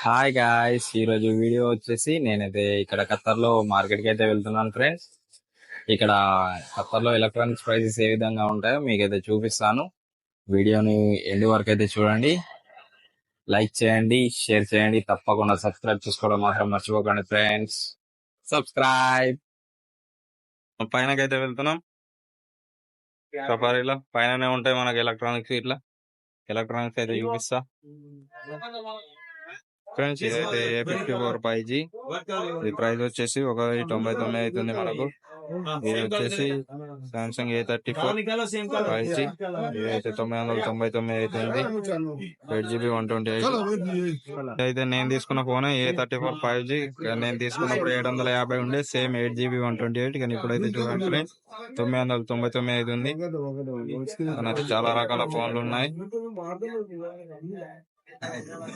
Hi guys, ఈరోజు video వచ్చేసి నేనైతే ఇక్కడ ఖత్తర్లో మార్కెట్కి అయితే వెళ్తున్నాను ఫ్రెండ్స్. ఇక్కడ ఖత్తర్లో ఎలక్ట్రానిక్స్ ప్రైసెస్ ఏ విధంగా ఉంటాయో మీకైతే చూపిస్తాను. వీడియోని ఎండ్ వరకు అయితే చూడండి, లైక్ చేయండి, షేర్ చేయండి, తప్పకుండా సబ్స్క్రైబ్ చేసుకోవడం మాత్రం మర్చిపోకండి ఫ్రెండ్స్. సబ్స్క్రైబ్. పైనకైతే వెళ్తున్నాం సఫారీలో. పైననే ఉంటాయి మనకి ఎలక్ట్రానిక్స్. ఇట్లా ఎలక్ట్రానిక్స్ అయితే చూపిస్తా ఫ్రెండ్స్. ఇదైతే A54 5G. ఈ ప్రైస్ వచ్చేసి 199 అవుతుంది మనకు. ఇది వచ్చేసి సామ్సంగ్ A34 5G. ఇదైతే 999 అవుతుంది. 8GB 128. అయితే నేను తీసుకున్న ఫోన్ A34 5G. నేను తీసుకున్నప్పుడు 750 ఉండే, సేమ్ 8GB 128. కానీ ఇప్పుడైతే చూడండి ఫ్రెండ్స్ 999 అవుతుంది. మనకి చాలా రకాల ఫోన్లు ఉన్నాయి.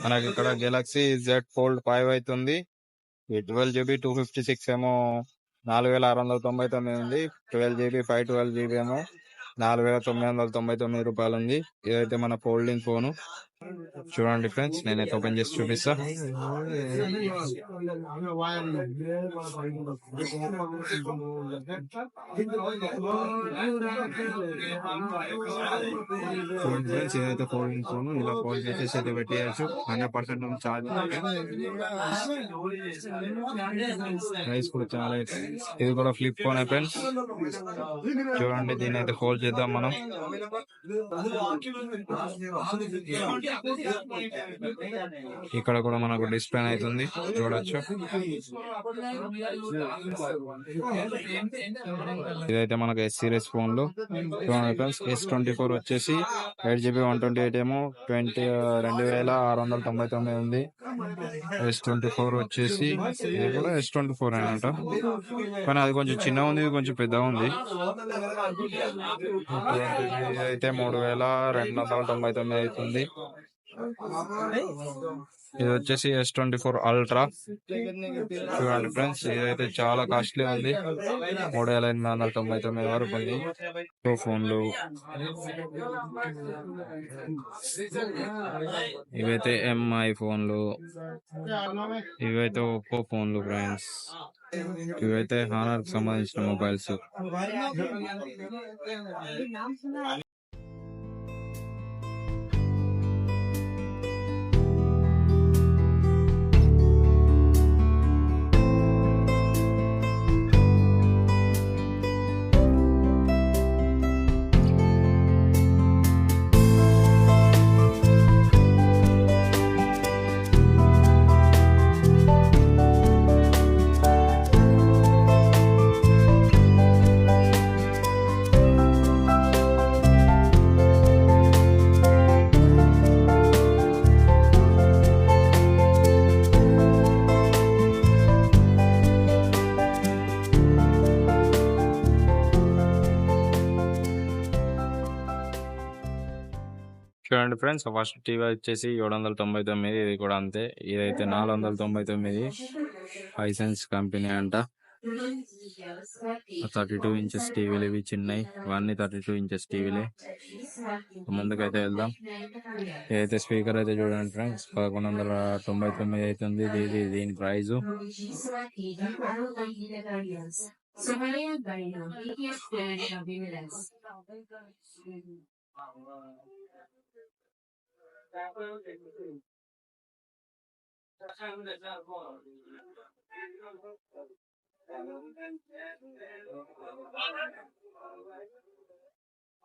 మనకి ఇక్కడ గెలాక్సీ Z Fold 5 అవుతుంది. 12GB 256 ఏమో 4699 ఉంది. 12GB 512GB ఏమో 4999 రూపాయలు ఉంది. ఇదైతే మన ఫోల్డింగ్ ఫోను. చూడండి ఫ్రెండ్స్, నేనైతే ఓపెన్ చేసి చూపిస్తా. ఫ్రెండ్స్, ఇదైతే ఫోల్డింగ్ ఫోన్. ఇలా ఫోల్డ్ చేసేసి అయితే పెట్టేయచ్చు. 100% ఛార్జ్. ప్రైస్ కూడా చాలా. ఇది కూడా ఫ్లిప్ ఫోన్ ఫ్రెండ్స్. చూడండి, దీన్ని అయితే ఫోల్డ్ చేద్దాం మనం. ఇక్కడ కూడా మనకు డిస్ప్లే అవుతుంది, చూడొచ్చు. ఇదైతే మనకు S సిరీస్ ఫోన్లు. S24 వచ్చేసి 8GB 128 ఏమో 2699 ఉంది. S24 వచ్చేసి ఇది కూడా S24 అనమాట, కానీ అది కొంచెం చిన్న ఉంది, ఇది కొంచెం పెద్దగా ఉంది. ఇదైతే 3299 అవుతుంది. ఇది వచ్చేసి S24 Ultra. చూడండి ఫ్రెండ్స్, ఇదైతే చాలా కాస్ట్లీ ఉంది. 3899 వరకు ఉంది. ఫోన్లు ఇవైతే MI ఫోన్లు, ఇవైతే ఒప్పో ఫోన్లు ఫ్రెండ్స్. ఇవైతే హానర్ కి సంబంధించిన మొబైల్స్. చూడండి ఫ్రెండ్స్, ఫస్ట్ టీవీ వచ్చేసి 799. ఇది కూడా అంతే. ఇదైతే 499. హైసెన్స్ కంపెనీ అంట. 32 ఇంచెస్ టీవీలు ఇవి చిన్నవి. ఇవన్నీ 32 ఇంచెస్ టీవీలే. ముందుకైతే వెళ్దాం. ఇదైతే స్పీకర్ అయితే చూడండి ఫ్రెండ్స్, 1199 అవుతుంది. దీని ప్రైజు.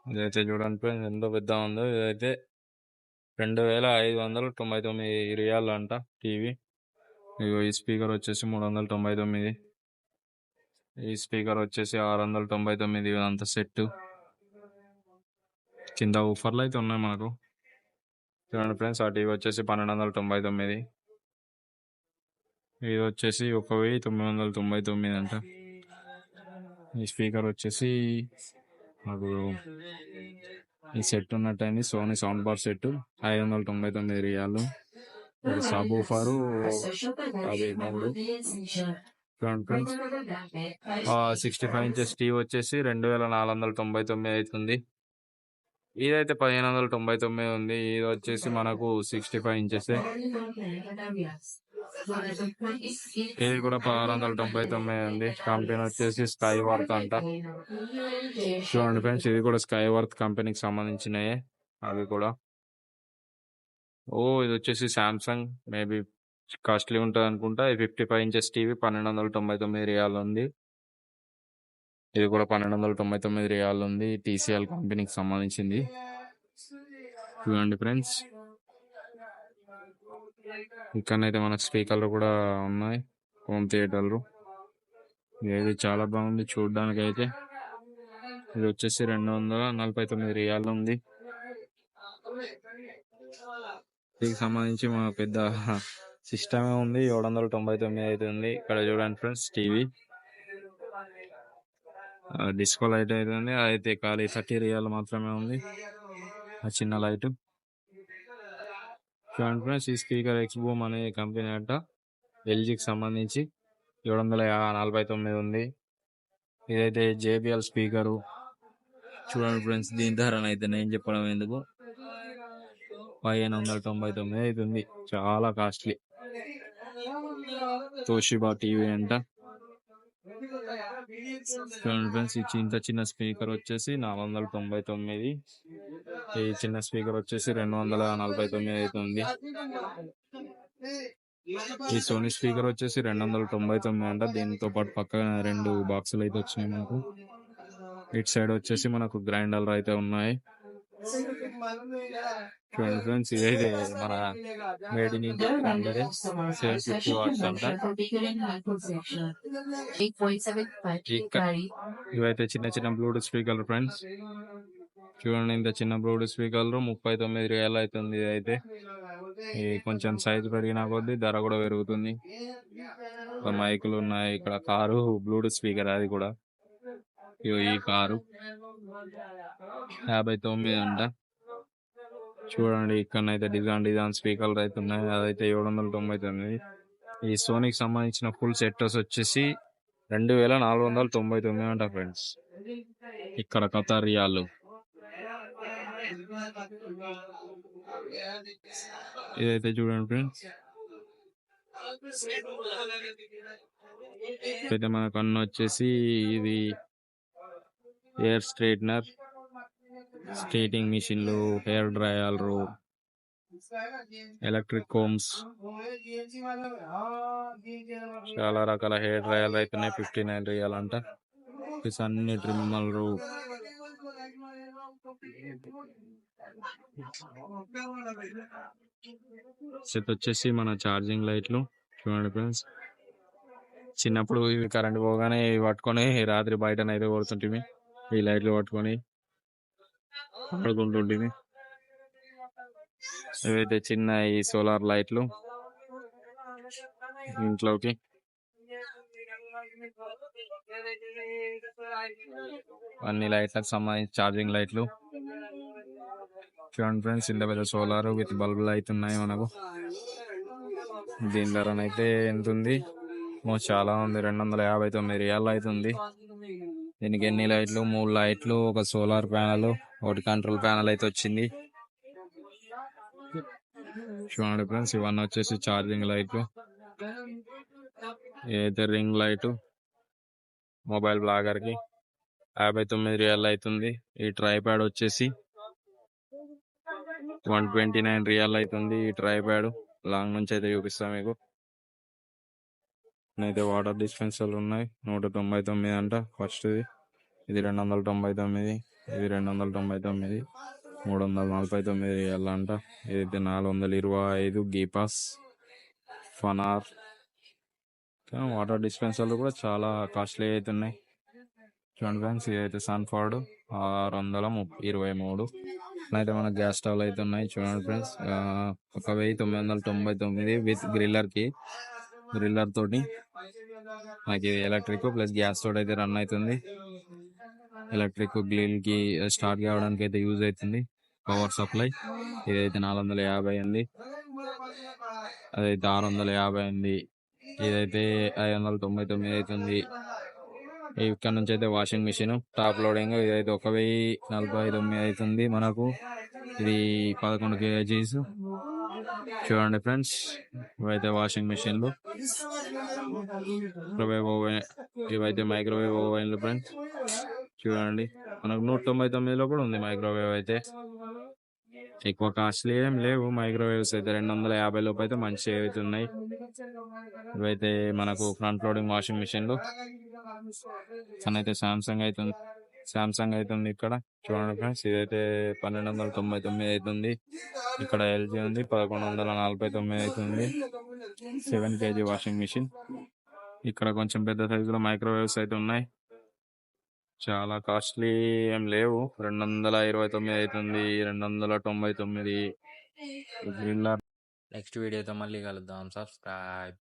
ఇదైతే చూడండి ఫ్రెండ్స్, ఎంతో పెద్ద ఉందో. ఇదైతే 2599 రియాల్ అంట టీవీ. ఇగో ఈ స్పీకర్ వచ్చేసి 399. ఈ స్పీకర్ వచ్చేసి 699. ఇదంతా సెట్. కింద ఊఫర్లు అయితే ఉన్నాయి మనకు. చూడండి ఫ్రెండ్స్, ఆ టీవీ వచ్చేసి 1299. ఇది వచ్చేసి 1999 అంట. ఈ స్పీకర్ వచ్చేసి నాకు ఈ సెట్ ఉన్నట్టయింది. సోనీ సౌండ్ బార్ సెట్ 599 రియాలు. సబ్ ఊఫరు అది 3. 65 ఇంచెస్ టీవీ వచ్చేసి 2499 అవుతుంది. ఇదైతే 1599 ఉంది. ఇది వచ్చేసి మనకు 65 ఇంచెస్. ఇది కూడా 1699 ఉంది. కంపెనీ వచ్చేసి స్కై వర్త్ అంట. చూడండి ఫ్రెండ్స్, ఇది కూడా స్కై వర్త్ కంపెనీకి సంబంధించినయే అవి కూడా. ఇది వచ్చేసి సామ్సంగ్, మేబీ కాస్ట్లీ ఉంటుంది అనుకుంటా. ఇది 55 ఇంచెస్ టీవీ 1299 రియాల్ ఉంది. ఇది కూడా 1299 రియాల్ ఉంది. టీసీఎల్ కంపెనీకి సంబంధించింది. చూడండి ఫ్రెండ్స్, ఇక్కడనైతే మనకు స్పీకర్లు కూడా ఉన్నాయి, హోమ్ థియేటర్లు. ఇది చాలా బాగుంది చూడడానికి అయితే. ఇది వచ్చేసి 249 రియాల్ ఉంది. దీనికి సంబంధించి మా పెద్ద సిస్టమే ఉంది, 799 అయితే ఉంది. ఇక్కడ చూడండి ఫ్రెండ్స్, టీవీ డిస్కో లైట్ అయితే ఉంది. అయితే ఖాళీ 30 రియాల్ మాత్రమే ఉంది, ఆ చిన్న లైట్. చూడండి ఫ్రెండ్స్, ఈ స్పీకర్ ఎక్స్బూమ్ అనే కంపెనీ అంట, ఎల్జీకి సంబంధించి 749 ఉంది. ఇదైతే జేబిఎల్ స్పీకరు. చూడండి ఫ్రెండ్స్, దీని ధర అయితే నేను చెప్పడం ఎందుకు, 1599 అవుతుంది. చాలా కాస్ట్లీ. తోషిబా టీవీ అంట. చూడండి ఫ్రెండ్స్, ఈ ఇంత చిన్న స్పీకర్ వచ్చేసి 499. ఈ చిన్న స్పీకర్ వచ్చేసి 249 అవుతుంది. ఈ సోనీ స్పీకర్ వచ్చేసి 299 అంట. దీంతో పాటు పక్కన 2 బాక్సులు అయితే వచ్చినాయి మనకు. ఇటు సైడ్ వచ్చేసి మనకు గ్రైండర్లు అయితే ఉన్నాయి. చూడండి ఫ్రెండ్స్, ఇదైతే మన made in India grinder, 750 watts అంట. ఇవైతే చిన్న చిన్న బ్లూటూత్ స్పీకర్లు ఫ్రెండ్స్. చూడండి, ఇంత చిన్న బ్లూటూత్ స్పీకర్లు 39 రియాల్ అవుతుంది. ఇదైతే కొంచెం సైజు పెరిగిన కొద్దీ ధర కూడా పెరుగుతుంది. మైకులు ఉన్నాయి, ఇక్కడ కారు బ్లూటూత్ స్పీకర్, అది కూడా. ఈ కారు 59 అంట. చూడండి, ఇక్కడనైతే డిజైన్ స్పీకర్లు అయితే ఉన్నాయి, అదైతే 799. ఈ సోనీకి సంబంధించిన ఫుల్ సెట్టర్స్ వచ్చేసి 2499 అంట ఫ్రెండ్స్. ఇక్కడ ఖతార్ రియాల్. ఇదైతే చూడండి ఫ్రెండ్స్, అయితే మన కన్ను వచ్చేసి ఇది ఎయిర్ స్ట్రైట్నర్, స్ట్రైటింగ్ మిషన్లు, హెయిర్ డ్రైయర్లు, ఎలక్ట్రిక్ కోమ్స్, చాలా రకాల హెయిర్ డ్రైయర్లు అవుతున్నాయి. 59 రియాల్ అంట. అన్ని ట్రిమ్మర్లు, సెట్ వచ్చేసి మన ఛార్జింగ్ లైట్లు. చూడండి ఫ్రెండ్స్, చిన్నప్పుడు ఇవి కరెంట్ పోగానే పట్టుకొని రాత్రి బయటనైతే కొడుతుంటివి. ఈ లైట్లు పట్టుకొని పడుకుంటుంటివి. ఇవైతే చిన్న ఈ సోలార్ లైట్లు ఇంట్లోకి. అన్ని లైట్లకు సంబంధించి ఛార్జింగ్ లైట్లు. చూడండి ఫ్రెండ్స్, ఇంత పెద్ద సోలార్ విత్ బల్బులు అయితే ఉన్నాయి మనకు. దీని ధరనైతే ఎంత ఉంది, చాలా ఉంది, 259 రియాల్ అవుతుంది. దీనికి ఎన్ని లైట్లు, 3 లైట్లు, ఒక సోలార్ ప్యానల్, ఒకటి కంట్రోల్ ప్యానల్ అయితే వచ్చింది. చూడండి ఫ్రెండ్స్, ఇవన్నీ వచ్చేసి ఛార్జింగ్ లైట్లు. ఏదైతే రింగ్ లైట్ మొబైల్ బ్లాగర్ కి 59 రియాల్ అవుతుంది. ఈ ట్రైప్యాడ్ వచ్చేసి 129 రియాల్ అవుతుంది. ఈ ట్రైప్యాడ్ లాంగ్ నుంచి అయితే చూపిస్తాం మీకు. అయితే వాటర్ డిస్పెన్సర్లు ఉన్నాయి, 199 అంట. ఫస్ట్ ఇది 299, ఇది 299, 349 రియాల్ అంట. ఇదైతే 425 గీపాస్ ఫనార్. వాటర్ డిస్పెన్సర్లు కూడా చాలా కాస్ట్లీ అవుతున్నాయి. చూడండి ఫ్రెండ్స్, ఇదైతే సన్ఫోర్డ్ 623. అయితే మన గ్యాస్ స్టవ్ అయితే ఉన్నాయి. చూడండి ఫ్రెండ్స్, 1999 విత్ గ్రిల్లర్ తోటి. మనకి ఎలక్ట్రిక్ ప్లస్ గ్యాస్ తోటి అయితే రన్ అవుతుంది. ఎలక్ట్రిక్ గ్రిల్ కి స్టార్ట్ కావడానికి అయితే యూజ్ అవుతుంది, పవర్ సప్లై. ఇదైతే 450 ఉంది, అదైతే 650 ఉంది. ఇదైతే 599 అవుతుంది. ఇక్కడ నుంచి అయితే వాషింగ్ మిషన్ టాప్ లోడింగ్ ఇదైతే 1049 అవుతుంది మనకు. ఇది 11 kgs. చూడండి ఫ్రెండ్స్, ఇవైతే వాషింగ్ మిషన్లు. మైక్రోవేవ్ ఓవెన్, ఇవైతే మైక్రోవేవ్ ఓవెన్లు ఫ్రెండ్స్. చూడండి మనకు 199లో కూడా ఉంది మైక్రోవేవ్ అయితే. ఎక్కువ కాస్ట్లీ ఏం లేవు మైక్రోవేవ్స్ అయితే. 250 లోపు అయితే మంచిగా అయితే ఉన్నాయి. ఇవైతే మనకు ఫ్రంట్ లోడింగ్ వాషింగ్ మిషన్లు. తనైతే సామ్సంగ్ అవుతుంది ఇక్కడ. చూడండి ఫ్రెండ్స్, ఇదైతే 1299 అవుతుంది. ఇక్కడ ఎల్జీ ఉంది 1149 అవుతుంది. 7 kg వాషింగ్ మిషన్. ఇక్కడ కొంచెం పెద్ద సైజులో మైక్రోవేవ్స్ అయితే ఉన్నాయి. చాలా కాస్ట్లీ ఏం లేవు. 229 అవుతుంది, 299. నెక్స్ట్ వీడియోతో మళ్ళీ కలుద్దాం. సబ్స్క్రైబ్.